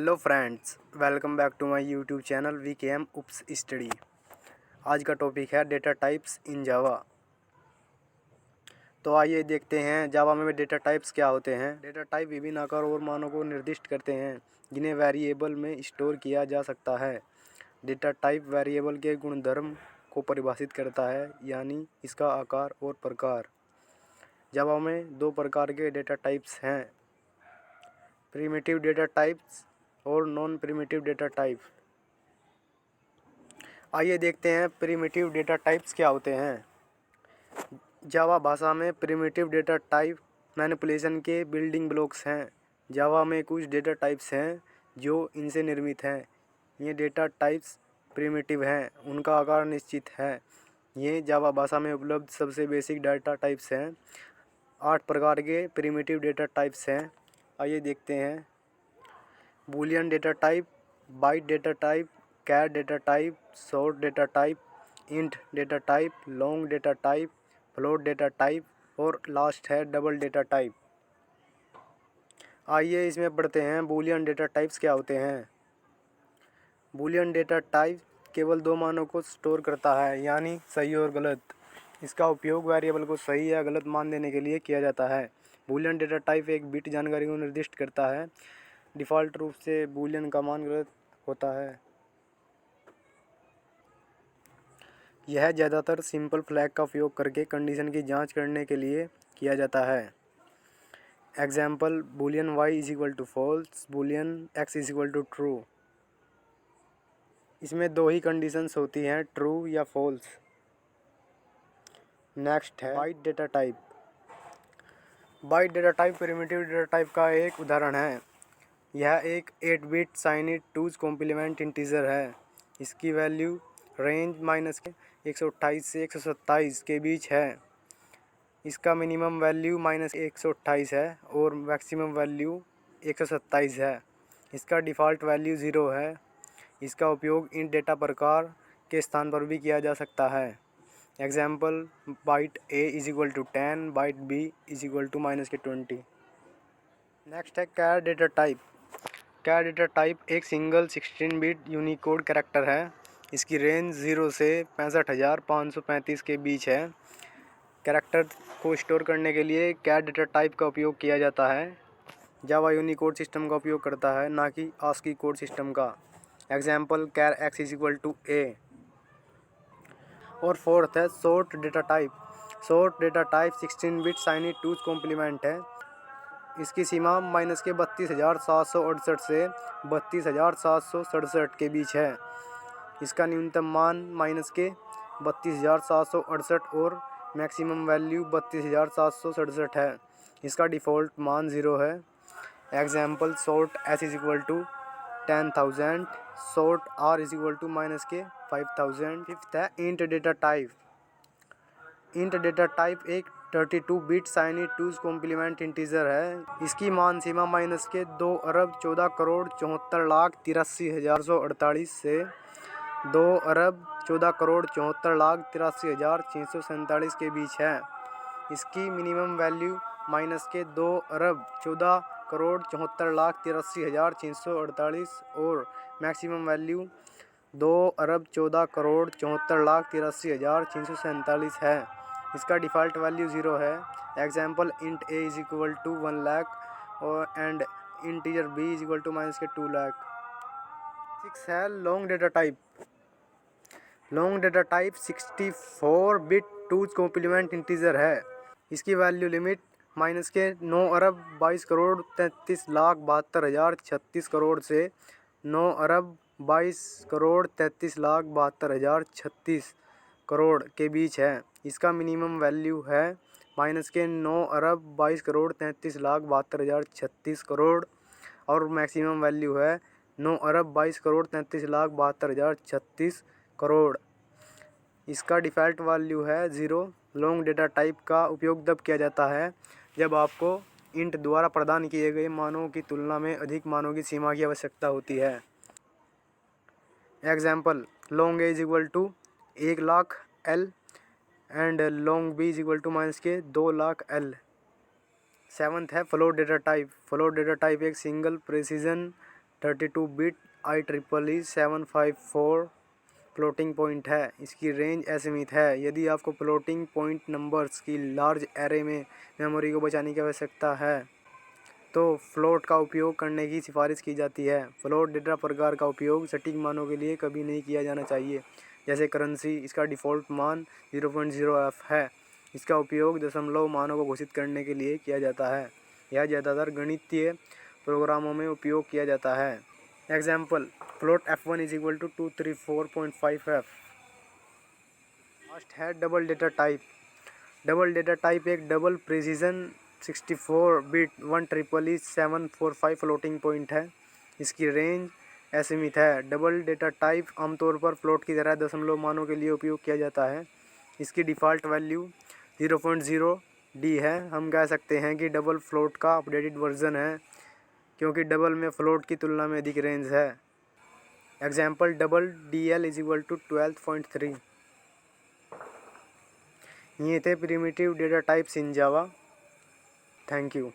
Hello friends, welcome back to my YouTube channel VKM उप्स स्टडी। आज का टॉपिक है डेटा टाइप्स इन जावा। तो आइए देखते हैं जावा में डेटा टाइप्स क्या होते हैं। डेटा टाइप विभिन्न आकार और मानों को निर्दिष्ट करते हैं जिन्हें वेरिएबल में स्टोर किया जा सकता है। डेटा टाइप वेरिएबल के गुणधर्म को परिभाषित करता है, यानी इसका आकार और प्रकार। जावा में दो प्रकार के डेटा टाइप्स हैं, प्रिमिटिव डेटा टाइप्स और नॉन प्रिमिटिव डेटा टाइप। आइए देखते हैं प्रिमिटिव डेटा टाइप्स क्या होते हैं। जावा भाषा में प्रिमिटिव डेटा टाइप मैनिपुलेशन के बिल्डिंग ब्लॉक्स हैं। जावा में कुछ डेटा टाइप्स हैं जो इनसे निर्मित हैं। ये डेटा टाइप्स प्रिमिटिव हैं, उनका आकार निश्चित है। ये जावा भाषा में उपलब्ध सबसे बेसिक डेटा टाइप्स हैं। 8 प्रकार के प्रिमिटिव डेटा टाइप्स हैं। आइए देखते हैं। Boolean data type, byte data type, char data type, short data type, int data type, long data type, float data type और लास्ट है डबल डेटा टाइप। आइए इसमें पढ़ते हैं बूलियन डेटा टाइप्स क्या होते हैं। बूलियन डेटा टाइप केवल दो मानों को स्टोर करता है, यानी सही और गलत। इसका उपयोग वेरिएबल को सही या गलत मान देने के लिए किया जाता है। बूलियन डेटा टाइप एक बिट जानकारी को निर्दिष्ट करता है। डिफ़ॉल्ट रूप से बूलियन का मान गलत होता है। यह ज़्यादातर सिंपल फ्लैग का उपयोग करके कंडीशन की जांच करने के लिए किया जाता है। Example, boolean y is equal to false, boolean x is equal to true. इसमें दो ही कंडीशंस होती हैं, ट्रू या फॉल्स। नेक्स्ट है byte data type. Byte data type primitive data type का एक उदाहरण है। यह एक 8 bit signed two's complement integer है। इसकी वैल्यू रेंज -128 से 127 के बीच है। इसका मिनिमम वैल्यू -128 है और मैक्सिमम वैल्यू 127 है। इसका डिफ़ॉल्ट वैल्यू 0 है। इसका उपयोग इन डेटा प्रकार के स्थान पर भी किया जा सकता है। Example, byte a is equal to 10, byte b is equal to -20। Next है char data type. Char data type एक सिंगल 16 बिट यूनिकोड कैरेक्टर है। इसकी रेंज 0 से 65,535 के बीच है। कैरेक्टर को स्टोर करने के लिए कैर डेटा टाइप का उपयोग किया जाता है। जावा यूनिकोड सिस्टम का उपयोग करता है, ना कि आस्की कोड सिस्टम का। Example, char x is equal to a। और फोर्थ है short data type. Short data type 16 bit signed two's complement है। इसकी सीमा -32,768 से 32,767 के बीच है। इसका न्यूनतम मान -32,768 और मैक्सिमम वैल्यू 32,767 है। इसका डिफ़ॉल्ट मान 0 है। Example, short s is equal to 10,000, short r is equal to -5,000। Fifth है int data type. Int data type एक 32 bit signed two's complement integer है। इसकी मान सीमा -2,14,74,73,148 से 2,14,74,73,647 के बीच है। इसकी मिनिमम वैल्यू -2,14,74,73,648 और मैक्सिमम वैल्यू 2,14,74,73,647 है। इसका डिफ़ॉल्ट वैल्यू 0 है। Example, int a is equal to 1 lakh और and integer b is equal to -2 lakh. 6 है long data type. Long data type 64 bit two's complement integer है। इसकी वैल्यू लिमिट -9,22,33,72,036 करोड़ से 9,22,33,72,036 करोड़ के बीच है। इसका मिनिमम वैल्यू है -9,22,33,72,036 करोड़ और मैक्सिमम वैल्यू है 9,22,33,72,036 करोड़। इसका डिफ़ॉल्ट वैल्यू है 0। लॉन्ग डेटा टाइप का उपयोग तब किया जाता है जब आपको इंट द्वारा प्रदान किए गए मानों की तुलना में अधिक मानों की सीमा की आवश्यकता होती है। Example, long a is equal to 1 lakh l and long b is equal to -2 lakh l। 7th है float data type. Float data type एक single precision 32 bit IEEE 754 floating point है। इसकी रेंज असीमित है। यदि आपको फ्लोटिंग पॉइंट नंबर्स की large array में मेमोरी को बचाने की आवश्यकता है तो फ्लोट का उपयोग करने की सिफारिश की जाती है। फ्लोट डेटा प्रकार का उपयोग सटीक मानों के लिए कभी नहीं किया जाना चाहिए, जैसे करेंसी। इसका डिफ़ॉल्ट मान 0.0f है। इसका उपयोग दशमलव मानों को घोषित करने के लिए किया जाता है। यह ज़्यादातर गणितीय प्रोग्रामों में उपयोग किया जाता है। Example, float f1 is equal to 234.5f। Last है double data type. Double data type एक double precision 64 bit 1EEE 745 floating point है। इसकी रेंज असीमित है। डबल डेटा टाइप आमतौर पर फ्लोट की तरह दशमलव मानों के लिए उपयोग किया जाता है। इसकी डिफ़ॉल्ट वैल्यू 0.0d है। हम कह सकते हैं कि डबल फ्लोट का अपडेटेड वर्जन है, क्योंकि डबल में फ्लोट की तुलना में अधिक रेंज है। Example, double DL is equal to 12.3। ये थे primitive data types in Java. Thank you.